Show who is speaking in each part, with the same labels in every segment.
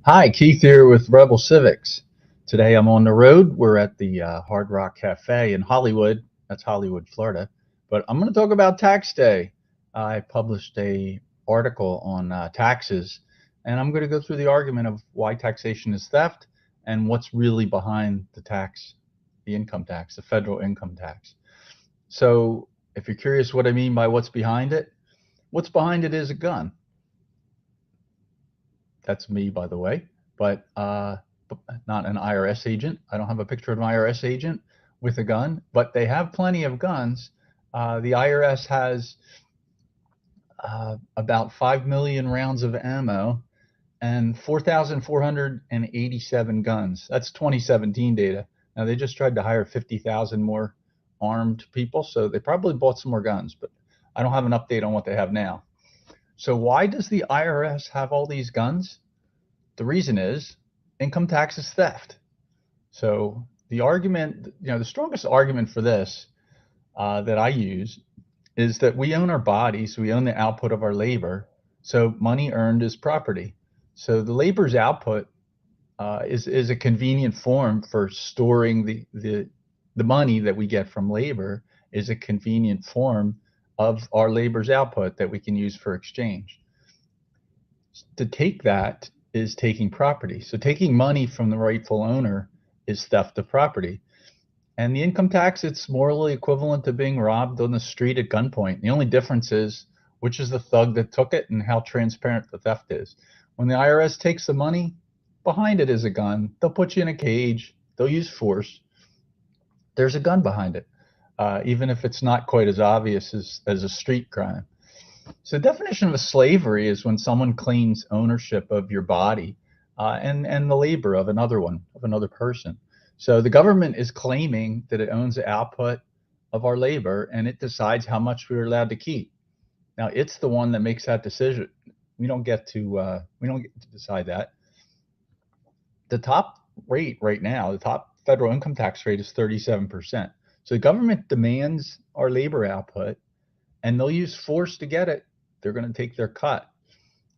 Speaker 1: Hi, Keith here with Rebel Civics. Today I'm on the road. We're at the Hard Rock Cafe in Hollywood. That's Hollywood, Florida. But I'm going to talk about tax day. I published a article on taxes, and I'm going to go through the argument of why taxation is theft and what's really behind the tax, the income tax, the federal income tax. So if you're curious what I mean by what's behind it is a gun. That's me, by the way, but not an IRS agent. I don't have a picture of an IRS agent with a gun, but they have plenty of guns. The IRS has about 5 million rounds of ammo and 4,487 guns. That's 2017 data. Now, they just tried to hire 50,000 more armed people, so they probably bought some more guns, but I don't have an update on what they have now. So why does the IRS have all these guns? The reason is income tax is theft. So the argument, the strongest argument for this that I use is that we own our bodies, we own the output of our labor. So money earned is property. So the labor's output is a convenient form for storing the money that we get from labor is a convenient form of our labor's output that we can use for exchange. To take that is taking property. So taking money from the rightful owner is theft of property. And the income tax, it's morally equivalent to being robbed on the street at gunpoint. The only difference is which is the thug that took it and how transparent the theft is. When the IRS takes the money, behind it is a gun. They'll put you in a cage. They'll use force. There's a gun behind it, even if it's not quite as obvious as a street crime. So the definition of a slavery is when someone claims ownership of your body and the labor of another person. So the government is claiming that it owns the output of our labor and it decides how much we're allowed to keep. Now it's the one that makes that decision. We don't get to decide that. The top rate right now, the top federal income tax rate is 37%. So the government demands our labor output and they'll use force to get it. They're going to take their cut.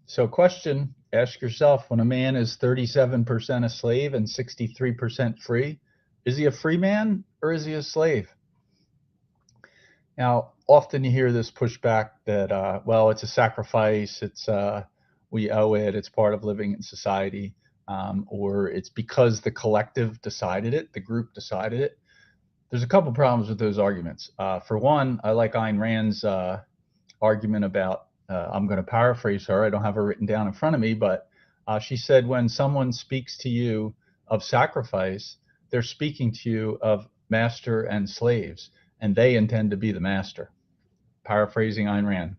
Speaker 1: So question, ask yourself, when a man is 37% a slave and 63% free, is he a free man or is he a slave? Now, often you hear this pushback that, well, it's a sacrifice, we owe it, it's part of living in society, or it's because the collective decided it, the group decided it. There's a couple problems with those arguments. For one, I like Ayn Rand's argument about, I'm going to paraphrase her, I don't have her written down in front of me, but she said, when someone speaks to you of sacrifice, they're speaking to you of master and slaves, and they intend to be the master. Paraphrasing Ayn Rand.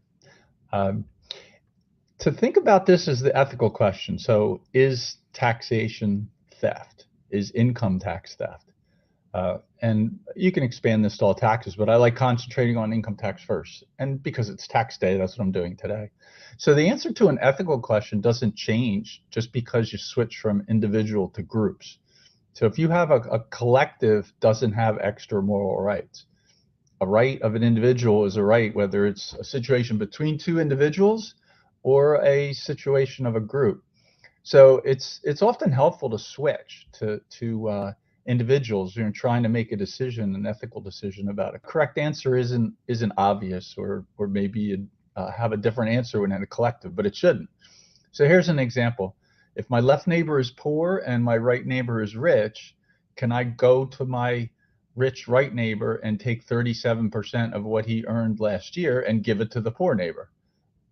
Speaker 1: To think about this as the ethical question. So is taxation theft? Is income tax theft? And you can expand this to all taxes, but I like concentrating on income tax first. And because it's tax day, that's what I'm doing today. So the answer to an ethical question doesn't change just because you switch from individual to groups. So if you have a collective doesn't have extra moral rights. A right of an individual is a right, whether it's a situation between two individuals or a situation of a group. So it's often helpful to switch to individuals who are trying to make a decision, an ethical decision about it. Correct answer isn't obvious, or maybe you have a different answer when in a collective, but it shouldn't. So here's an example. If my left neighbor is poor and my right neighbor is rich, can I go to my rich right neighbor and take 37% of what he earned last year and give it to the poor neighbor?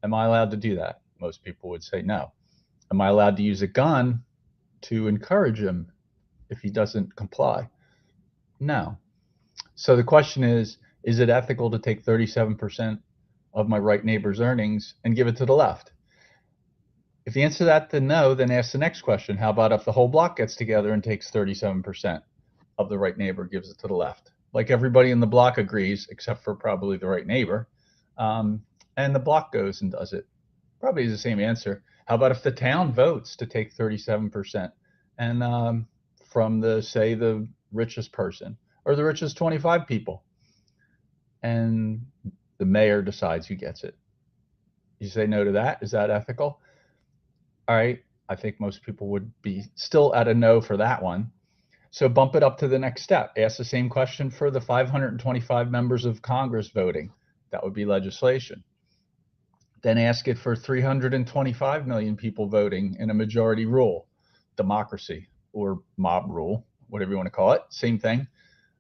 Speaker 1: Am I allowed to do that? Most people would say no. Am I allowed to use a gun to encourage him if he doesn't comply? No. So the question is it ethical to take 37% of my right neighbor's earnings and give it to the left? If the answer to that then no, then ask the next question. How about if the whole block gets together and takes 37% of the right neighbor, gives it to the left? Like everybody in the block agrees, except for probably the right neighbor. And the block goes and does it. Probably is the same answer. How about if the town votes to take 37% and from the richest person or the richest 25 people, and the mayor decides who gets it? You say no to that? Is that ethical? All right. I think most people would be still at a no for that one. So bump it up to the next step. Ask the same question for the 525 members of Congress voting. That would be legislation. Then ask it for 325 million people voting in a majority rule, democracy or mob rule, whatever you want to call it, same thing.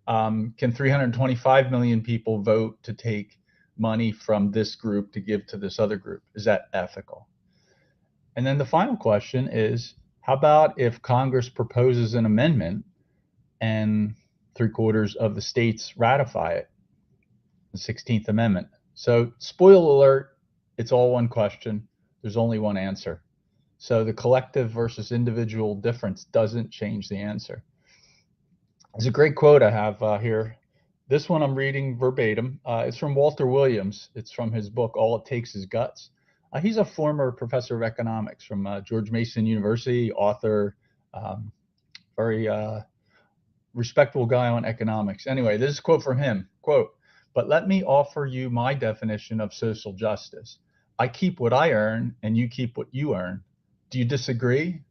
Speaker 1: Can 325 million people vote to take money from this group to give to this other group? Is that ethical? And then the final question is, how about if Congress proposes an amendment and 3/4 of the states ratify it, the 16th Amendment? So spoiler alert, it's all one question. There's only one answer. So the collective versus individual difference doesn't change the answer. There's a great quote I have here. This one I'm reading verbatim. It's from Walter Williams. It's from his book, All It Takes Is Guts. He's a former professor of economics from George Mason University, author, very respectable guy on economics. Anyway, this is a quote from him. Quote, "But let me offer you my definition of social justice. I keep what I earn and you keep what you earn. Do you disagree?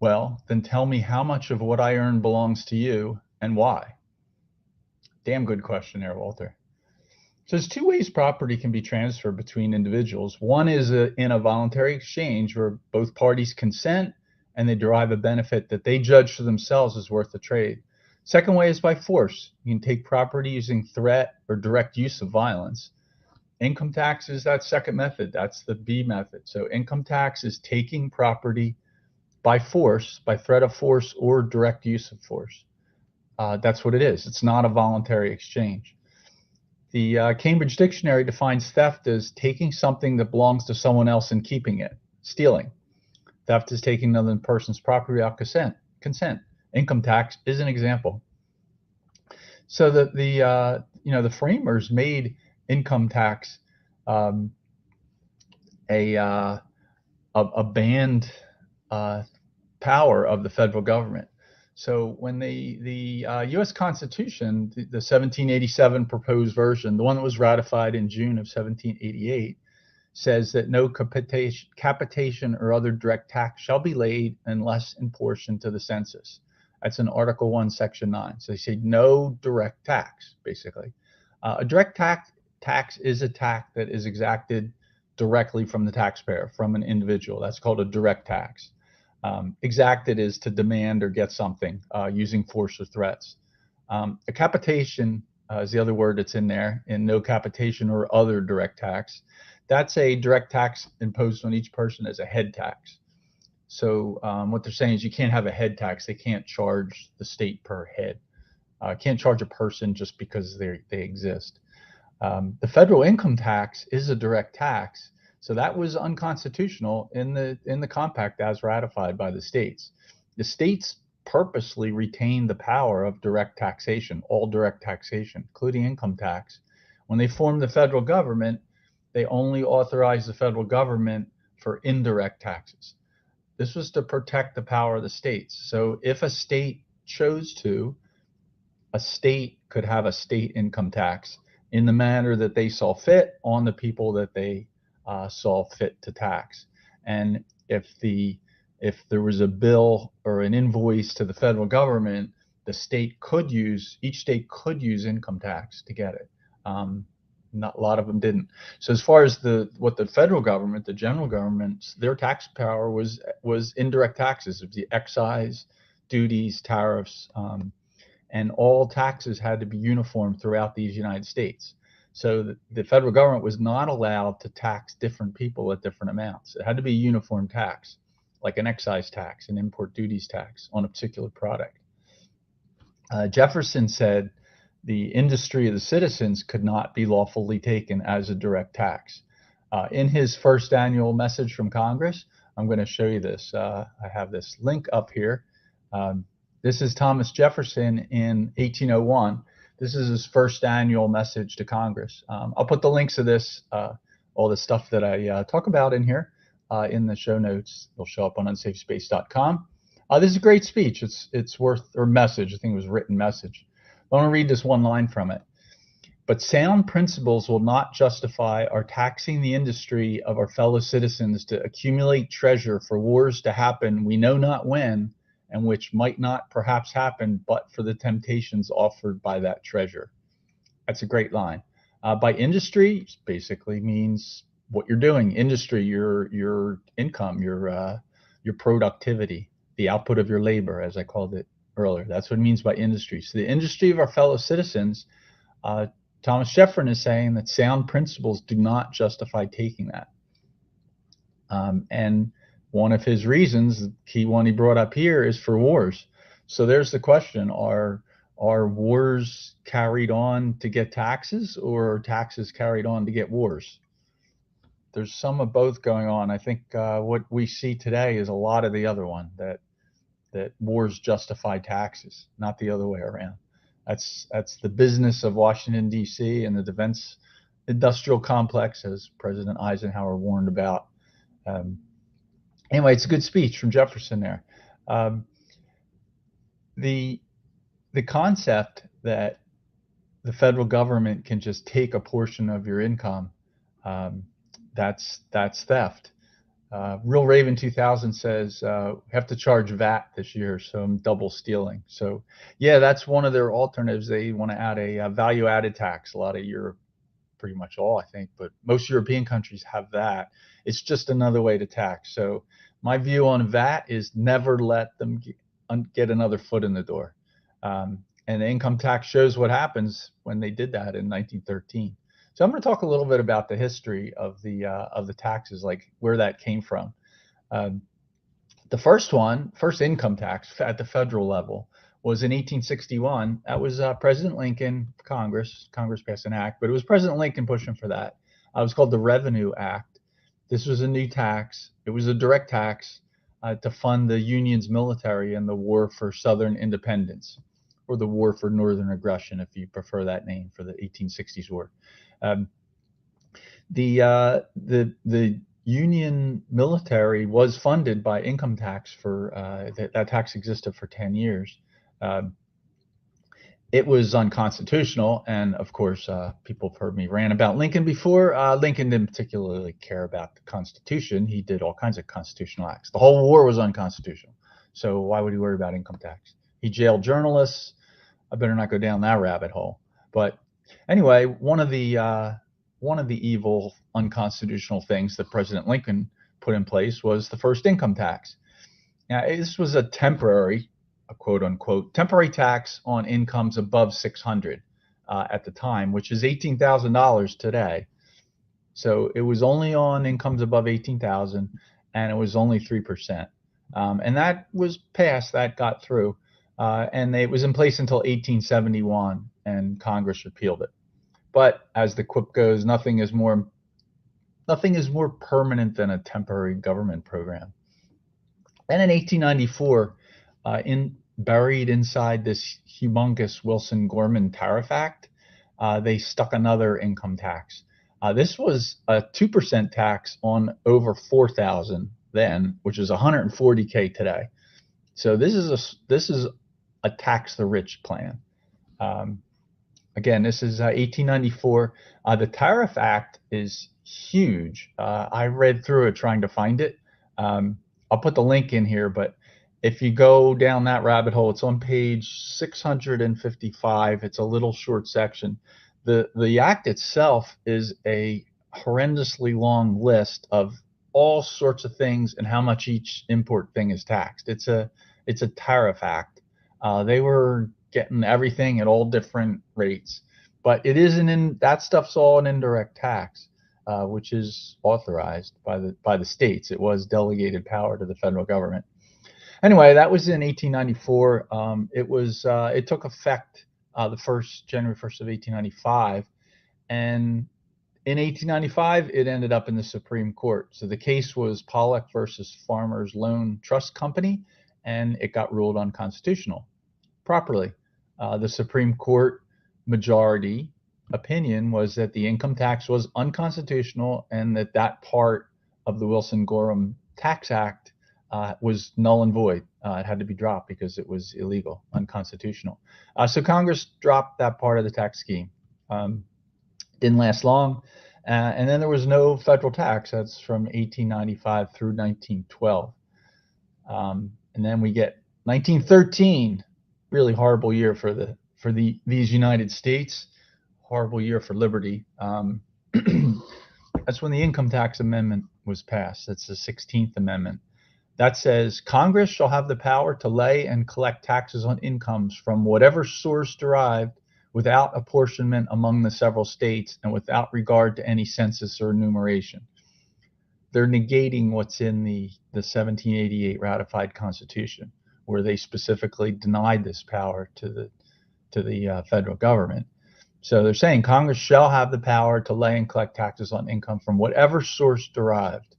Speaker 1: Well, then tell me how much of what I earn belongs to you and why." Damn good question there, Walter. So there's two ways property can be transferred between individuals. One is in a voluntary exchange where both parties consent and they derive a benefit that they judge for themselves is worth the trade. Second way is by force. You can take property using threat or direct use of violence. Income tax is that second method. That's the B method. So income tax is taking property by force, by threat of force or direct use of force. That's what it is. It's not a voluntary exchange. The Cambridge Dictionary defines theft as taking something that belongs to someone else and keeping it, stealing. Theft is taking another person's property without consent. Income tax is an example. So the framers made income tax a banned power of the federal government. So when the U.S. Constitution, the 1787 proposed version, the one that was ratified in June of 1788, says that no capitation or other direct tax shall be laid unless in portion to the census. That's in Article 1, Section 9. So they say no direct tax, basically. A direct tax is a tax that is exacted directly from the taxpayer, from an individual. That's called a direct tax. Exacted is to demand or get something using force or threats. A capitation is the other word that's in there, and no capitation or other direct tax. That's a direct tax imposed on each person as a head tax. So what they're saying is you can't have a head tax. They can't charge the state per head. Can't charge a person just because they exist. The federal income tax is a direct tax. So that was unconstitutional in the compact as ratified by the states. The states purposely retained the power of direct taxation, all direct taxation, including income tax. When they formed the federal government, they only authorized the federal government for indirect taxes. This was to protect the power of the states. So if a state chose to, a state could have a state income tax in the manner that they saw fit on the people that they saw fit to tax. And if there was a bill or an invoice to the federal government, each state could use income tax to get it. Not a lot of them didn't. So as far as what the federal government, the general government, their tax power was indirect taxes. It was the excise, duties, tariffs, and all taxes had to be uniform throughout these United States. So the federal government was not allowed to tax different people at different amounts. It had to be a uniform tax, like an excise tax, an import duties tax on a particular product. Jefferson said the industry of the citizens could not be lawfully taken as a direct tax. In his first annual message from Congress, I'm going to show you this. I have this link up here. This is Thomas Jefferson in 1801. This is his first annual message to Congress. I'll put the links of this, all the stuff that I talk about in here in the show notes. They'll show up on unsafespace.com. This is a great speech. It's worth, or message. I think it was written message. I want to read this one line from it. But sound principles will not justify our taxing the industry of our fellow citizens to accumulate treasure for wars to happen we know not when, and which might not perhaps happen but for the temptations offered by that treasure. That's a great line. By industry basically means what you're doing. Industry, your income, your productivity, the output of your labor, as I called it earlier. That's what it means by industry. So the industry of our fellow citizens, Thomas Jefferson is saying that sound principles do not justify taking that. And one of his reasons, the key one he brought up here, is for wars. So there's the question: Are wars carried on to get taxes, or are taxes carried on to get wars? There's some of both going on. I think what we see today is a lot of the other one, that wars justify taxes, not the other way around. That's the business of Washington, D.C. and the defense industrial complex, as President Eisenhower warned about. Anyway, it's a good speech from Jefferson there. The concept that the federal government can just take a portion of your income, that's theft. Real Raven 2000 says have to charge VAT this year, so I'm double stealing. So yeah, that's one of their alternatives. They want to add a value-added tax. A lot of Europe, pretty much all, I think, but most European countries have that. It's just another way to tax. So my view on VAT is never let them get another foot in the door. And the income tax shows what happens when they did that in 1913. So I'm going to talk a little bit about the history of the taxes, like where that came from. The first income tax at the federal level was in 1861. That was President Lincoln, Congress passed an act, but it was President Lincoln pushing for that. It was called the Revenue Act. This was a new tax. It was a direct tax to fund the Union's military in the War for Southern Independence, or the War for Northern Aggression, if you prefer that name, for the 1860s war. The Union military was funded by income tax for that tax existed for 10 years. It was unconstitutional, and of course, people have heard me rant about Lincoln before. Lincoln didn't particularly care about the Constitution. He did all kinds of constitutional acts. The whole war was unconstitutional, so why would he worry about income tax? He jailed journalists. I better not go down that rabbit hole. But anyway, one of the evil unconstitutional things that President Lincoln put in place was the first income tax. Now, this was a temporary, a quote unquote, temporary tax on incomes above 600 at the time, which is $18,000 today. So it was only on incomes above 18,000, and it was only 3%. And that was passed, that got through. And it was in place until 1871, and Congress repealed it. But as the quip goes, nothing is more permanent than a temporary government program. And in 1894, buried inside this humongous Wilson-Gorman Tariff Act, they stuck another income tax. This was a 2% tax on over 4,000 then, which is 140K today. So this is a tax the rich plan. Again, this is 1894. The Tariff Act is huge. I read through it trying to find it. I'll put the link in here, but if you go down that rabbit hole, it's on page 655. It's a little short section. The act itself is a horrendously long list of all sorts of things and how much each import thing is taxed. It's a tariff act. They were getting everything at all different rates, but it isn't that stuff's all an indirect tax, which is authorized by the states. It was delegated power to the federal government. Anyway, that was in 1894. It took effect January 1st of 1895, and in 1895 it ended up in the Supreme Court. So the case was Pollock versus Farmers Loan Trust Company, and it got ruled unconstitutional properly. The Supreme Court majority opinion was that the income tax was unconstitutional, and that part of the Wilson-Gorham Tax Act was null and void. It had to be dropped because it was illegal, unconstitutional. So Congress dropped that part of the tax scheme. Didn't last long. And then there was no federal tax. That's from 1895 through 1912. And then we get 1913, really horrible year for these United States, horrible year for liberty. That's when the Income Tax Amendment was passed. That's the 16th Amendment. That says Congress shall have the power to lay and collect taxes on incomes from whatever source derived without apportionment among the several states and without regard to any census or enumeration. They're negating what's in the 1788 ratified Constitution, where they specifically denied this power to the federal government. So they're saying Congress shall have the power to lay and collect taxes on income from whatever source derived.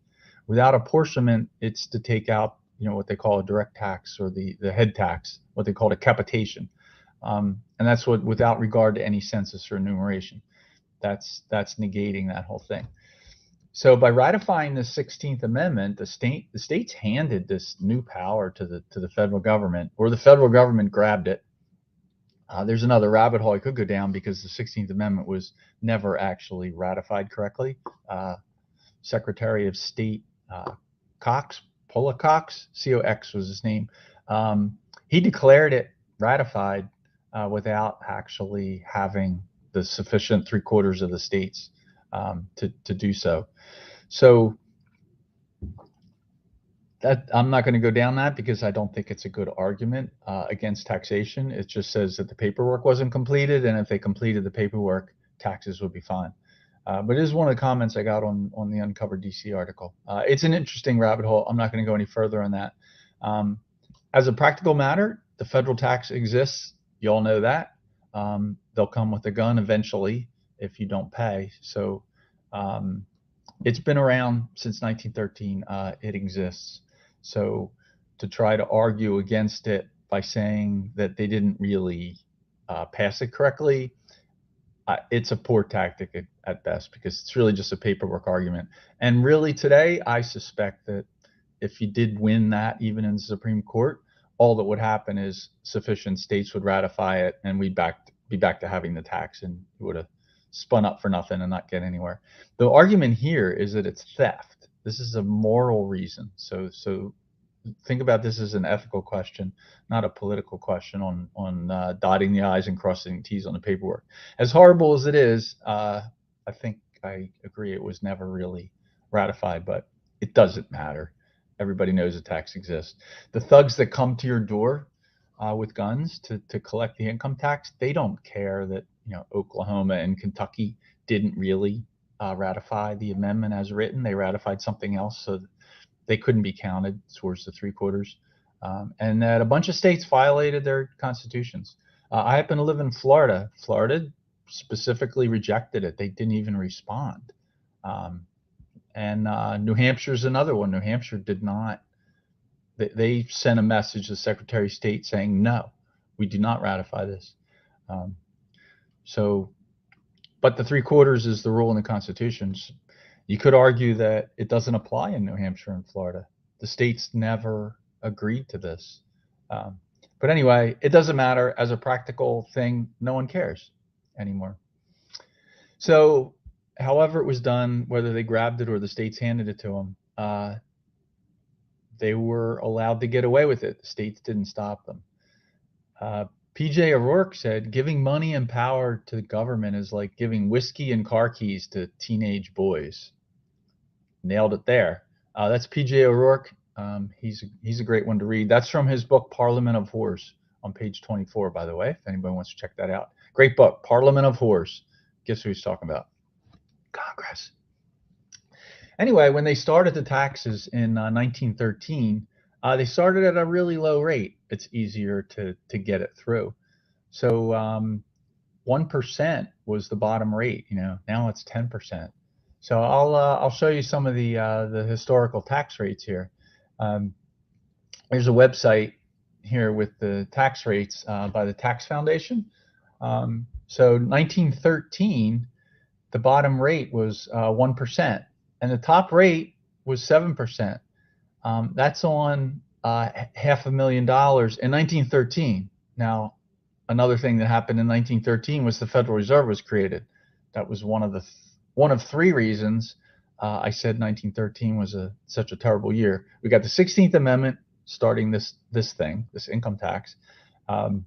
Speaker 1: Without apportionment, it's to take out, what they call a direct tax or the head tax, what they call a capitation. And that's what, without regard to any census or enumeration. That's negating that whole thing. So by ratifying the 16th Amendment, the states handed this new power to the federal government, or the federal government grabbed it. There's another rabbit hole I could go down because the 16th Amendment was never actually ratified correctly. Secretary of State Cox, Cox was his name. He declared it ratified without actually having the sufficient 3/4 of the states to do so. So that I'm not going to go down that because I don't think it's a good argument against taxation. It just says that the paperwork wasn't completed, and if they completed the paperwork, taxes would be fine. But it is one of the comments I got on the Uncovered DC article. It's an interesting rabbit hole. I'm not going to go any further on that. As a practical matter, the federal tax exists. You all know that. They'll come with a gun eventually if you don't pay. So it's been around since 1913. It exists. So to try to argue against it by saying that they didn't really pass it correctly, it's a poor tactic at best, because it's really just a paperwork argument. And really today, I suspect that if you did win that, even in the Supreme Court, all that would happen is sufficient states would ratify it, and we'd be back to having the tax, and it would have spun up for nothing and not get anywhere. The argument here is that it's theft. This is a moral reason. So think about this as an ethical question, not a political question on dotting the I's and crossing the T's on the paperwork. As horrible as it is, I think I agree it was never really ratified, but it doesn't matter. Everybody knows a tax exists. The thugs that come to your door with guns to collect the income tax, they don't care that Oklahoma and Kentucky didn't really ratify the amendment as written. They ratified something else, so they couldn't be counted towards the 3/4, and that a bunch of states violated their constitutions. I happen to live in Florida. Florida specifically rejected it. They didn't even respond. And New Hampshire's another one. New Hampshire did not. They sent a message to the Secretary of State saying, no, we do not ratify this. But the 3/4 is the rule in the constitutions. You could argue that it doesn't apply in New Hampshire and Florida. The states never agreed to this. But anyway, it doesn't matter. As a practical thing, no one cares anymore. So however it was done, whether they grabbed it or the states handed it to them, they were allowed to get away with it. The states didn't stop them. P.J. O'Rourke said, giving money and power to the government is like giving whiskey and car keys to teenage boys. Nailed it there. That's P.J. O'Rourke. He's a great one to read. That's from his book, Parliament of Whores, on page 24, by the way, if anybody wants to check that out. Great book, Parliament of Whores. Guess who he's talking about? Congress. Anyway, when they started the taxes in 1913, they started at a really low rate. It's easier to get it through. So 1% was the bottom rate. Now it's 10%. So I'll show you some of the historical tax rates here. There's a website here with the tax rates by the Tax Foundation. So 1913, the bottom rate was 1%, and the top rate was 7%. That's on $500,000 in 1913. Now, another thing that happened in 1913 was the Federal Reserve was created. That was one of three reasons I said 1913 was such a terrible year. We got the 16th Amendment starting this income tax, and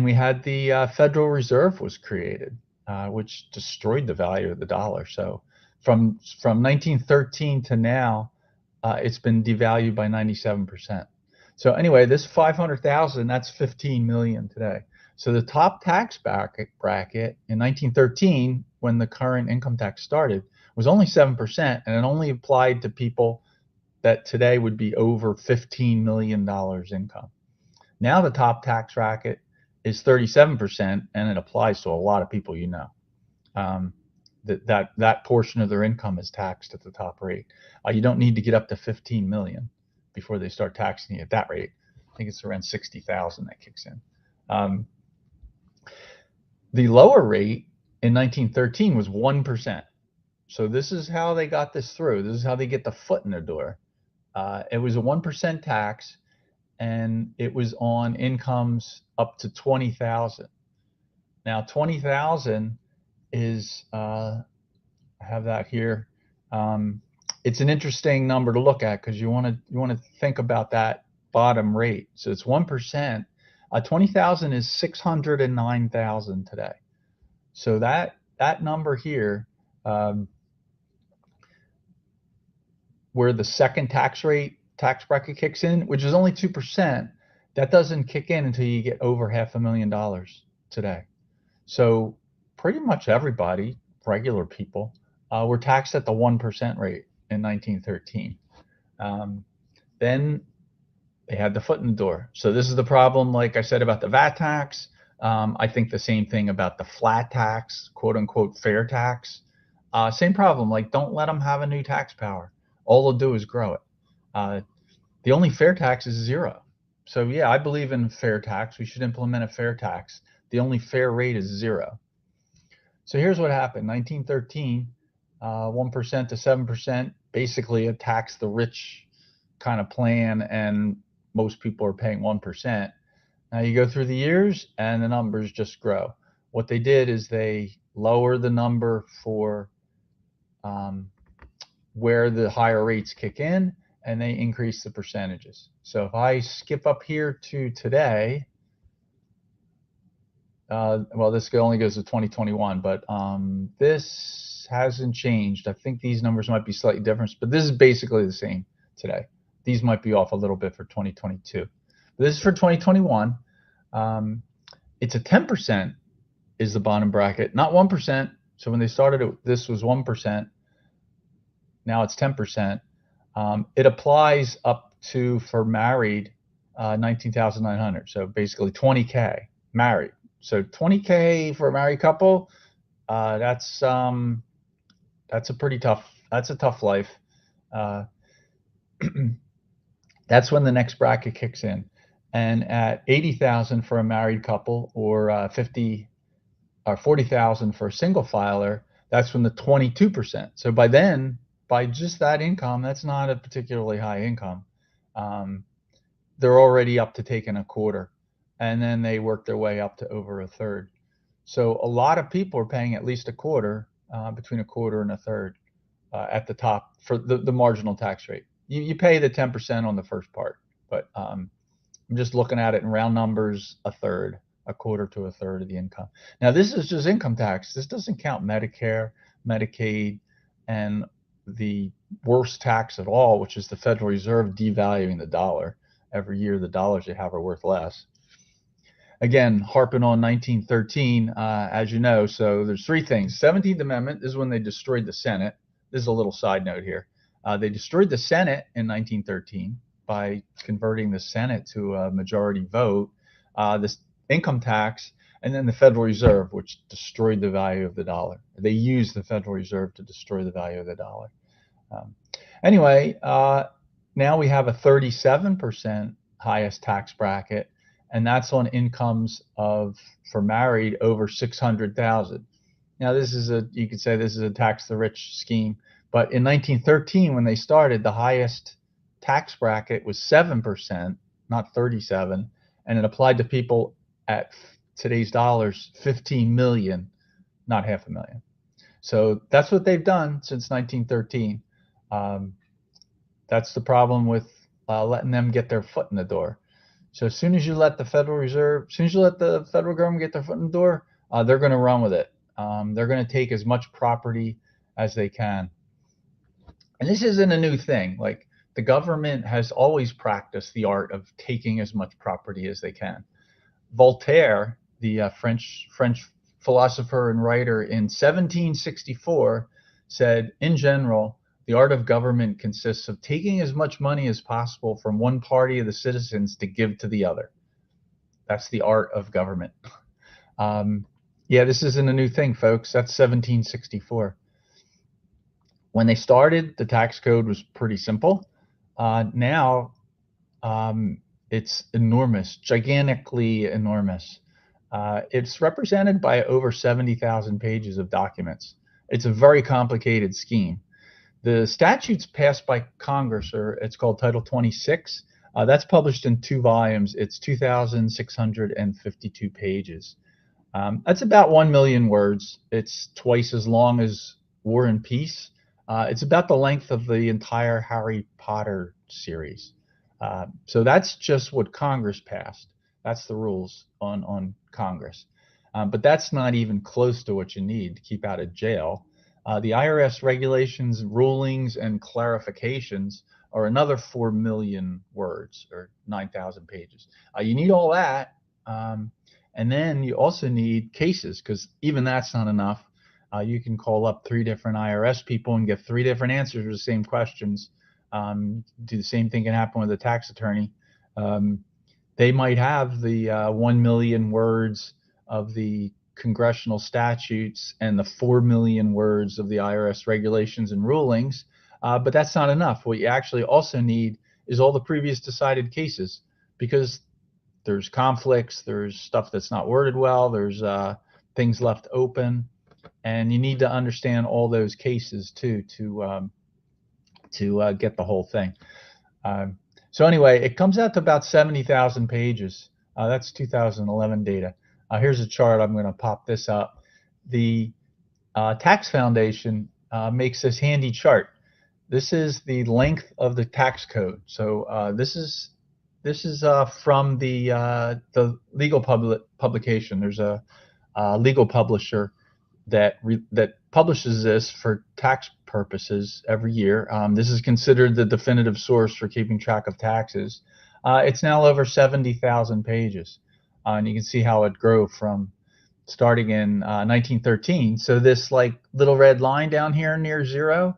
Speaker 1: we had the Federal Reserve was created, which destroyed the value of the dollar. So from 1913 to now, it's been devalued by 97%. So anyway, this 500,000, that's 15 million today. So the top tax bracket in 1913, when the current income tax started, was only 7%, and it only applied to people that today would be over $15 million income. Now the top tax bracket is 37%, and it applies to a lot of people, that portion of their income is taxed at the top rate. You don't need to get up to 15 million before they start taxing you at that rate. I think it's around 60,000 that kicks in. The lower rate in 1913 was 1%. So this is how they got this through. This is how they get the foot in the door. It was a 1% tax, and it was on incomes up to 20,000. Now 20,000 is, I have that here. It's an interesting number to look at because you want to think about that bottom rate. So it's 1%. 20,000 is 609,000 today. So that number here, where the second tax bracket kicks in, which is only 2%, that doesn't kick in until you get over $500,000 today. So pretty much everybody, regular people, were taxed at the 1% rate in 1913. Then they had the foot in the door. So this is the problem, like I said, about the VAT tax. I think the same thing about the flat tax, quote unquote, fair tax. Same problem, like don't let them have a new tax power. All they'll do is grow it. The only fair tax is 0. So yeah, I believe in fair tax. We should implement a fair tax. The only fair rate is 0. So here's what happened. 1913, 1% to 7%, basically a tax the rich kind of plan, and most people are paying 1%. Now you go through the years and the numbers just grow. What they did is they lower the number for where the higher rates kick in, and they increase the percentages. So if I skip up here to today, well, this only goes to 2021, but this hasn't changed. I think these numbers might be slightly different, but this is basically the same today. These might be off a little bit for 2022. But this is for 2021. It's a 10% is the bottom bracket, not 1%. So when they started it, this was 1%. Now it's 10%. It applies up to, for married, 19,900. So basically 20K married. So 20K for a married couple, that's a tough life. That's when the next bracket kicks in. And at 80,000 for a married couple, or 50 or 40,000 for a single filer, that's when the 22%. So by then, by just that income, that's not a particularly high income. They're already up to taking a quarter, and then they work their way up to over a third. So a lot of people are paying at least a quarter, between a quarter and a third, at the top for the marginal tax rate. You pay the 10% on the first part, but I'm just looking at it in round numbers, a third, a quarter to a third of the income. Now this is just income tax. This doesn't count Medicare, Medicaid, and the worst tax of all, which is the Federal Reserve devaluing the dollar. Every year the dollars they have are worth less. Again, harping on 1913, as you know, so there's three things. 17th Amendment, this is when they destroyed the Senate. This is a little side note here. They destroyed the Senate in 1913 by converting the Senate to a majority vote, this income tax, and then the Federal Reserve, which destroyed the value of the dollar. They used the Federal Reserve to destroy the value of the dollar. Anyway, now we have a 37% highest tax bracket, and that's on incomes for married over 600,000. Now this is you could say this is a tax the rich scheme, but in 1913 when they started, the highest tax bracket was 7%, not 37, and it applied to people at today's dollars 15 million not 500,000. So that's what they've done since 1913. That's the problem with letting them get their foot in the door. So as soon as you let the Federal Reserve, as soon as you let the federal government get their foot in the door, they're going to run with it. They're going to take as much property as they can. And this isn't a new thing. Like, the government has always practiced the art of taking as much property as they can. Voltaire, the French philosopher and writer, in 1764 said, in general, the art of government consists of taking as much money as possible from one party of the citizens to give to the other. That's the art of government. Yeah, this isn't a new thing, folks. That's 1764. When they started, the tax code was pretty simple. Now, it's enormous, gigantically enormous. It's represented by over 70,000 pages of documents. It's a very complicated scheme. The statutes passed by Congress, or it's called Title 26, that's published in 2 volumes. It's 2,652 pages. That's about 1 million words. It's twice as long as War and Peace. It's about the length of the entire Harry Potter series. So that's just what Congress passed. That's the rules on Congress. But that's not even close to what you need to keep out of jail. The IRS regulations, rulings, and clarifications are another 4 million words, or 9,000 pages. You need all that. And then you also need cases, because even that's not enough. You can call up 3 different IRS people and get 3 different answers to the same questions. Do the same thing can happen with a tax attorney. They might have the 1 million words of the congressional statutes and the 4 million words of the IRS regulations and rulings, but that's not enough. What you actually also need is all the previous decided cases, because there's conflicts, there's stuff that's not worded well, there's things left open, and you need to understand all those cases too to get the whole thing. So anyway, it comes out to about 70,000 pages. That's 2011 data. Here's a chart. I'm going to pop this up. The Tax Foundation makes this handy chart. This is the length of the tax code. So this is from the legal publication. There's a legal publisher that publishes this for tax purposes every year. This is considered the definitive source for keeping track of taxes. It's now over 70,000 pages, and you can see how it grew from starting in 1913. So this like little red line down here near 0,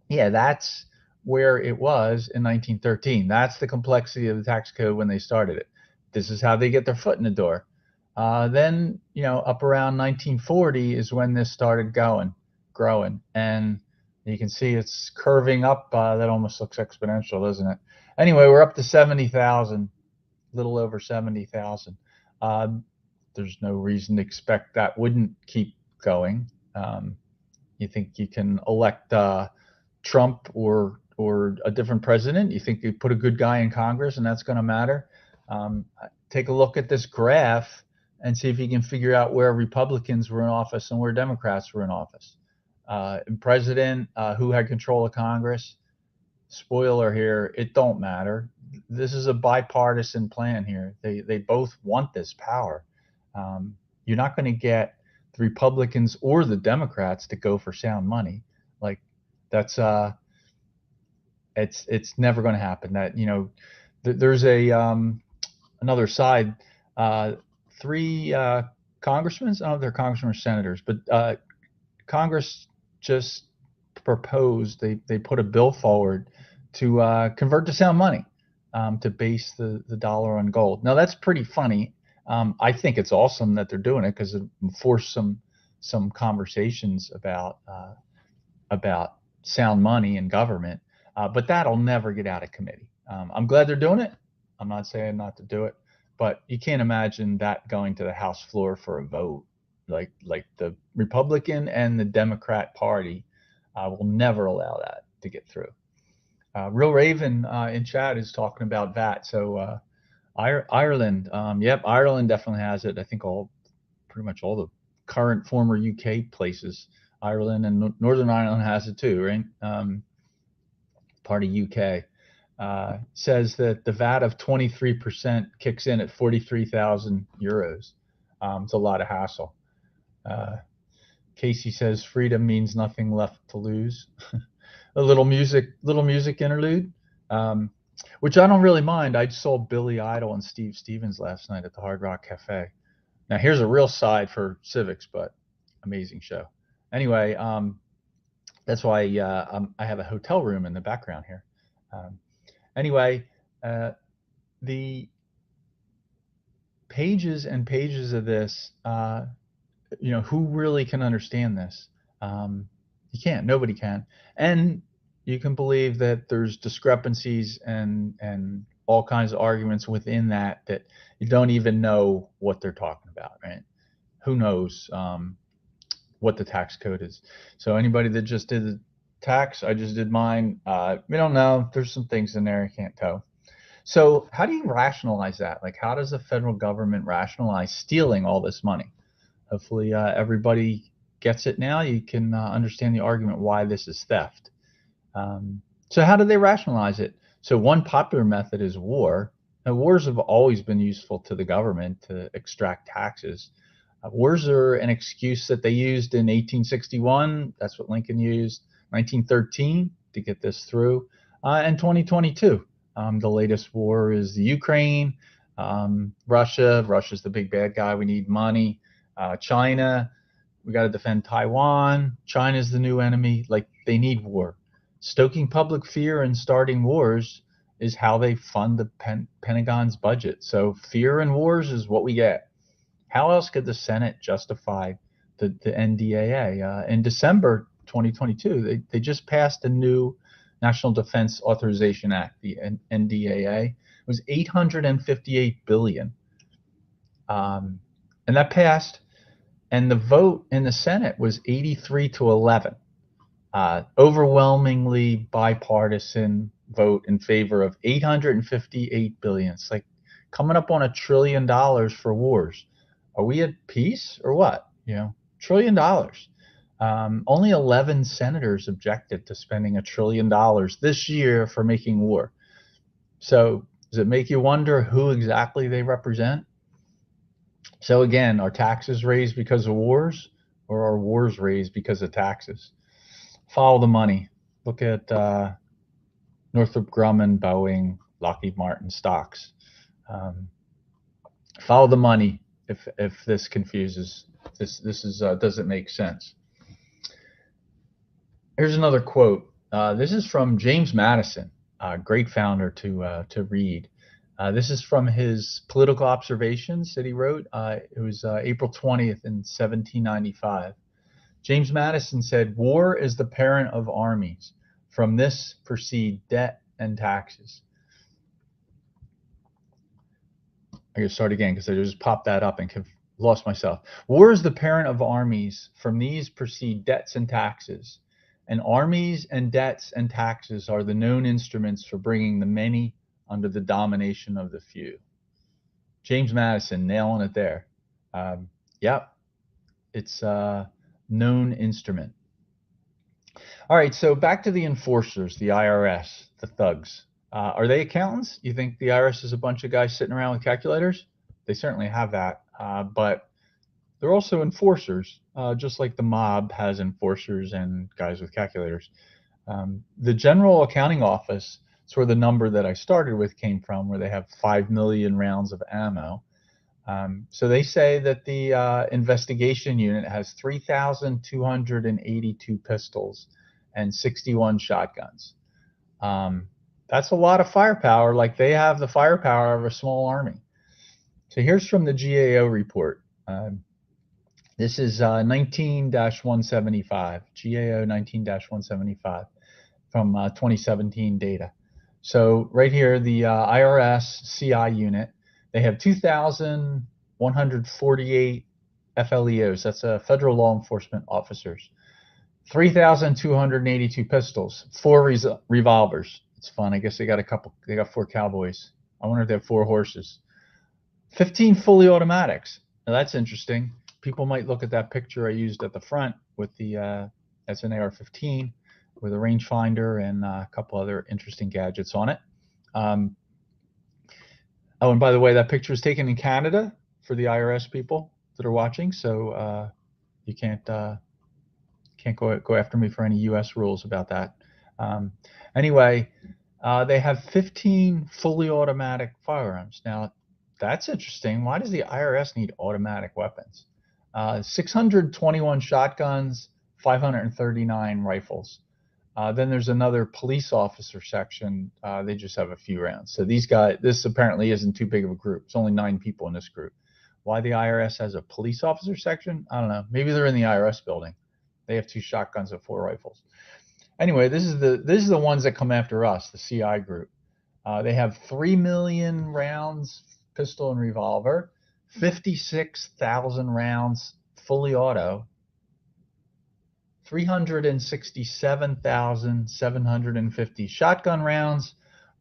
Speaker 1: yeah, that's where it was in 1913. That's the complexity of the tax code when they started it. This is how they get their foot in the door. Then, up around 1940 is when this started growing, and you can see it's curving up. That almost looks exponential, doesn't it? Anyway, we're up to 70,000, a little over 70,000. There's no reason to expect that wouldn't keep going. You think you can elect Trump or a different president? You think you put a good guy in Congress and that's going to matter? Take a look at this graph and see if you can figure out where Republicans were in office and where Democrats were in office. And president, who had control of Congress? Spoiler here, it don't matter. This is a bipartisan plan here. They both want this power. You're not going to get the Republicans or the Democrats to go for sound money. Like, that's it's never going to happen. That there's another side. 3 congressmen, I don't know if they're congressmen or senators, but Congress just proposed, they put a bill forward to convert to sound money, to base the dollar on gold. Now, that's pretty funny. I think it's awesome that they're doing it, because it forced some conversations about sound money in government, but that'll never get out of committee. I'm glad they're doing it. I'm not saying not to do it, but you can't imagine that going to the House floor for a vote. Like the Republican and the Democrat Party will never allow that to get through. Real Raven in chat is talking about VAT. So Ireland, yep, Ireland definitely has it. I think pretty much all the current former UK places. Ireland and Northern Ireland has it too, right? Part of UK. Says that the VAT of 23% kicks in at 43,000 euros. It's a lot of hassle. Casey says freedom means nothing left to lose. A little music interlude, which I don't really mind. I saw Billy Idol and Steve Stevens last night at the Hard Rock Cafe. Now here's a real side for Civics, but amazing show. Anyway, that's why I have a hotel room in the background here. Anyway, the pages and pages of this, who really can understand this? You can't. Nobody can. And you can believe that there's discrepancies and all kinds of arguments within that you don't even know what they're talking about, right? Who knows what the tax code is? So anybody that just did the tax, I just did mine. We don't know. There's some things in there you can't tell. So how do you rationalize that? Like, how does the federal government rationalize stealing all this money? Hopefully everybody gets it now. You can understand the argument why this is theft. So how do they rationalize it? So one popular method is war. Now, wars have always been useful to the government to extract taxes. Wars are an excuse that they used in 1861. That's what Lincoln used. 1913 to get this through. And 2022. The latest war is the Ukraine. Russia. Russia's the big bad guy. We need money. China. We got to defend Taiwan. China's the new enemy. Like, they need war. Stoking public fear and starting wars is how they fund the Pentagon's budget. So fear and wars is what we get. How else could the Senate justify the NDAA? In December 2022, they just passed a new National Defense Authorization Act, the NDAA. It was $858 billion. And that passed. And the vote in the Senate was 83 to 11. Overwhelmingly bipartisan vote in favor of $858 billion. It's like coming up on $1 trillion for wars. Are we at peace or what? $1 trillion. Only 11 senators objected to spending $1 trillion this year for making war. So does it make you wonder who exactly they represent? So again, are taxes raised because of wars, or are wars raised because of taxes? Follow the money. Look at Northrop Grumman, Boeing, Lockheed Martin stocks. Follow the money. If this confuses, this doesn't make sense. Here's another quote. This is from James Madison, a great founder to read. This is from his political observations that he wrote. It was April 20th in 1795. James Madison said, "War is the parent of armies. From this proceed debt and taxes." I gotta start again because I just popped that up and lost myself. "War is the parent of armies. From these proceed debts and taxes. And armies and debts and taxes are the known instruments for bringing the many under the domination of the few." James Madison, nailing it there. Yep, it's a known instrument. All right, so back to the enforcers, the IRS, the thugs. Are they accountants? You think the IRS is a bunch of guys sitting around with calculators? They certainly have that, but they're also enforcers, just like the mob has enforcers and guys with calculators. The General Accounting Office, it's where the number that I started with came from, where they have 5 million rounds of ammo. So they say that the investigation unit has 3,282 pistols and 61 shotguns. That's a lot of firepower. Like, they have the firepower of a small army. So here's from the GAO report. This is 19-175, GAO 19-175 from 2017 data. So right here, the IRS CI unit, they have 2,148 FLEOs. That's federal law enforcement officers. 3,282 pistols, 4 revolvers. It's fun. I guess they got 4 cowboys. I wonder if they have 4 horses. 15 fully automatics. Now that's interesting. People might look at that picture I used at the front with the that's an AR-15 with a rangefinder and a couple other interesting gadgets on it. Oh, and by the way, that picture was taken in Canada for the IRS people that are watching, so you can't go after me for any U.S. rules about that. Anyway, they have 15 fully automatic firearms. Now, that's interesting. Why does the IRS need automatic weapons? 621 shotguns, 539 rifles. Then there's another police officer section. They just have a few rounds. So these guys, this apparently isn't too big of a group. It's only 9 people in this group. Why the IRS has a police officer section? I don't know. Maybe they're in the IRS building. They have 2 shotguns and 4 rifles. Anyway, this is the ones that come after us, the CI group. They have 3 million rounds pistol and revolver, 56,000 rounds fully auto, 367,750 shotgun rounds,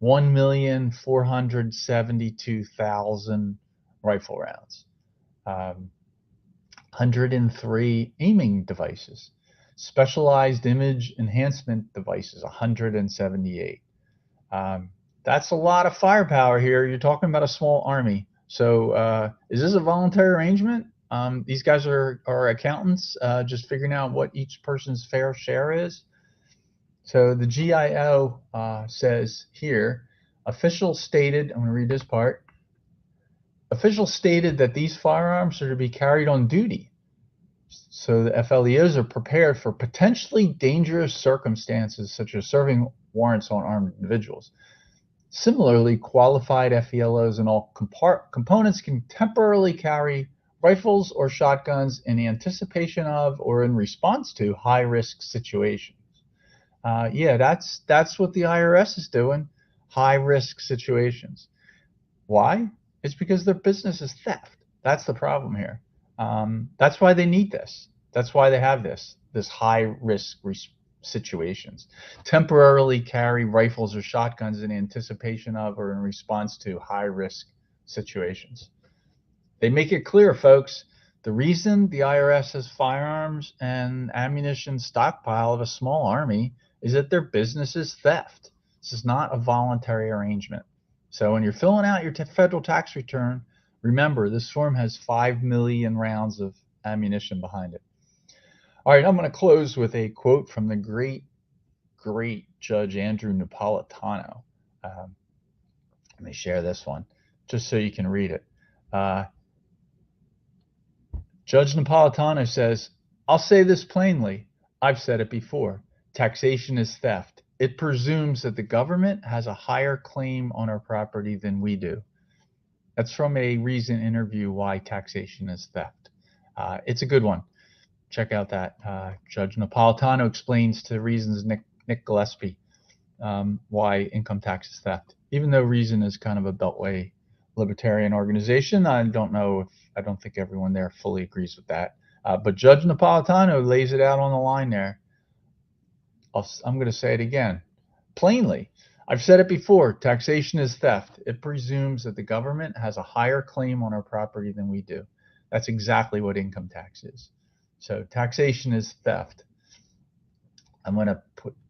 Speaker 1: 1,472,000 rifle rounds, 103 aiming devices, specialized image enhancement devices, 178. That's a lot of firepower here. You're talking about a small army. So is this a voluntary arrangement? These guys are accountants, just figuring out what each person's fair share is. So the GIO says here, officials stated, I'm going to read this part, officials stated that these firearms are to be carried on duty. So the FLEOs are prepared for potentially dangerous circumstances, such as serving warrants on armed individuals. Similarly, qualified FELOs and all components can temporarily carry rifles or shotguns in anticipation of or in response to high-risk situations. Yeah, that's what the IRS is doing, high-risk situations. Why? It's because their business is theft. That's the problem here. That's why they need this. That's why they have this high-risk situations. Temporarily carry rifles or shotguns in anticipation of or in response to high-risk situations. They make it clear, folks, the reason the IRS has firearms and ammunition stockpile of a small army is that their business is theft. This is not a voluntary arrangement. So when you're filling out your federal tax return, remember this form has 5 million rounds of ammunition behind it. All right, I'm going to close with a quote from the great Judge Andrew Napolitano. Let me share this one just so you can read it. Judge Napolitano says, I'll say this plainly. I've said it before. Taxation is theft. It presumes that the government has a higher claim on our property than we do. That's from a recent interview, Why Taxation is Theft. It's a good one. Check out that. Judge Napolitano explains to Reason's Nick Gillespie why income tax is theft. Even though Reason is kind of a Beltway libertarian organization, I don't think everyone there fully agrees with that. But Judge Napolitano lays it out on the line there. I'm going to say it again. Plainly, I've said it before, taxation is theft. It presumes that the government has a higher claim on our property than we do. That's exactly what income tax is. So taxation is theft. I'm going to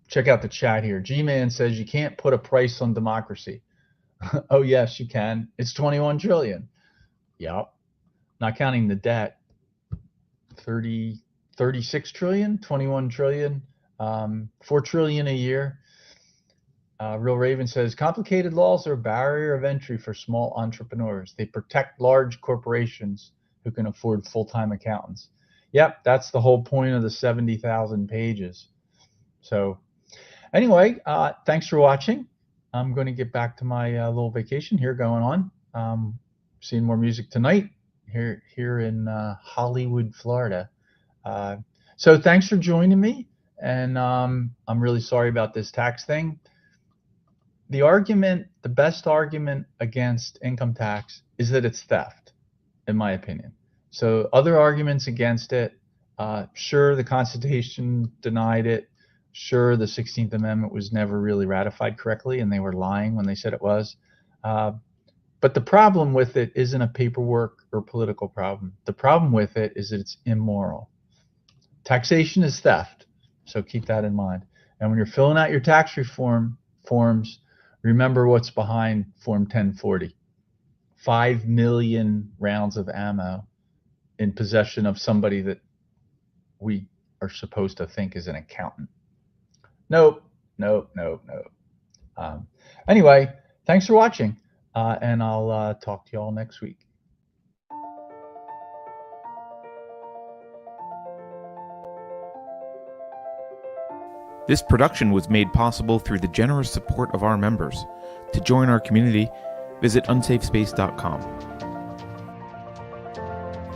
Speaker 1: check out the chat here. G-Man says you can't put a price on democracy. Oh, yes, you can. It's 21 trillion. Yep. Not counting the debt. 36 trillion, 21 trillion, 4 trillion a year. Real Raven says complicated laws are a barrier of entry for small entrepreneurs. They protect large corporations who can afford full-time accountants. Yep, that's the whole point of the 70,000 pages. So anyway, thanks for watching. I'm going to get back to my little vacation here going on. Seeing more music tonight here in Hollywood, Florida. So thanks for joining me. And I'm really sorry about this tax thing. The best argument against income tax is that it's theft, in my opinion. So other arguments against it, sure, the Constitution denied it. Sure, the 16th Amendment was never really ratified correctly, and they were lying when they said it was. But the problem with it isn't a paperwork or political problem. The problem with it is that it's immoral. Taxation is theft, so keep that in mind. And when you're filling out your tax reform forms, remember what's behind Form 1040. 5 million rounds of ammo in possession of somebody that we are supposed to think is an accountant. Nope. Anyway, thanks for watching, and I'll talk to you all next week.
Speaker 2: This production was made possible through the generous support of our members. To join our community, visit unsafespace.com.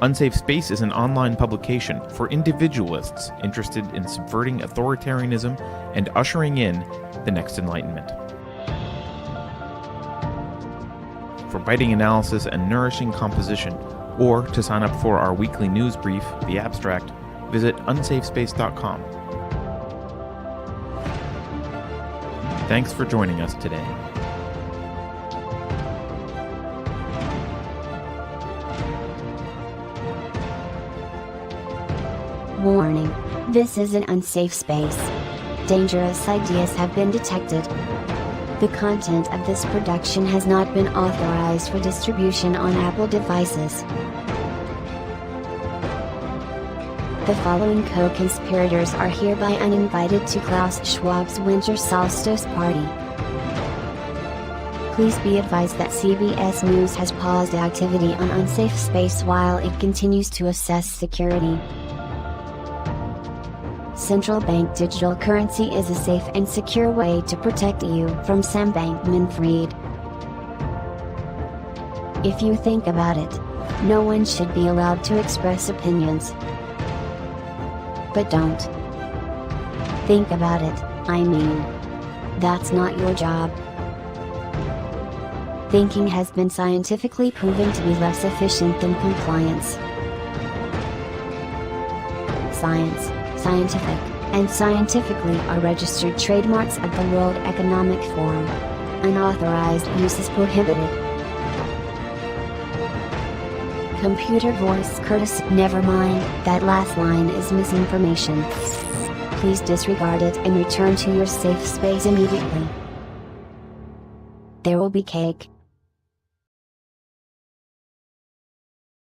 Speaker 2: Unsafe Space is an online publication for individualists interested in subverting authoritarianism and ushering in the next Enlightenment. For biting analysis and nourishing composition, or to sign up for our weekly news brief, The Abstract, visit unsafespace.com. Thanks for joining us today.
Speaker 3: Warning. This is an unsafe space. Dangerous ideas have been detected. The content of this production has not been authorized for distribution on Apple devices. The following co-conspirators are hereby uninvited to Klaus Schwab's Winter Solstice Party. Please be advised that CBS News has paused activity on Unsafe Space while it continues to assess security. Central bank digital currency is a safe and secure way to protect you from Sam Bankman-Fried. If you think about it, no one should be allowed to express opinions. But don't. Think about it, I mean. That's not your job. Thinking has been scientifically proven to be less efficient than compliance. Science, scientific, and scientifically are registered trademarks of the World Economic Forum. Unauthorized use is prohibited. Computer voice courtesy. Never mind, that last line is misinformation. Please disregard it and return to your safe space immediately. There will be cake.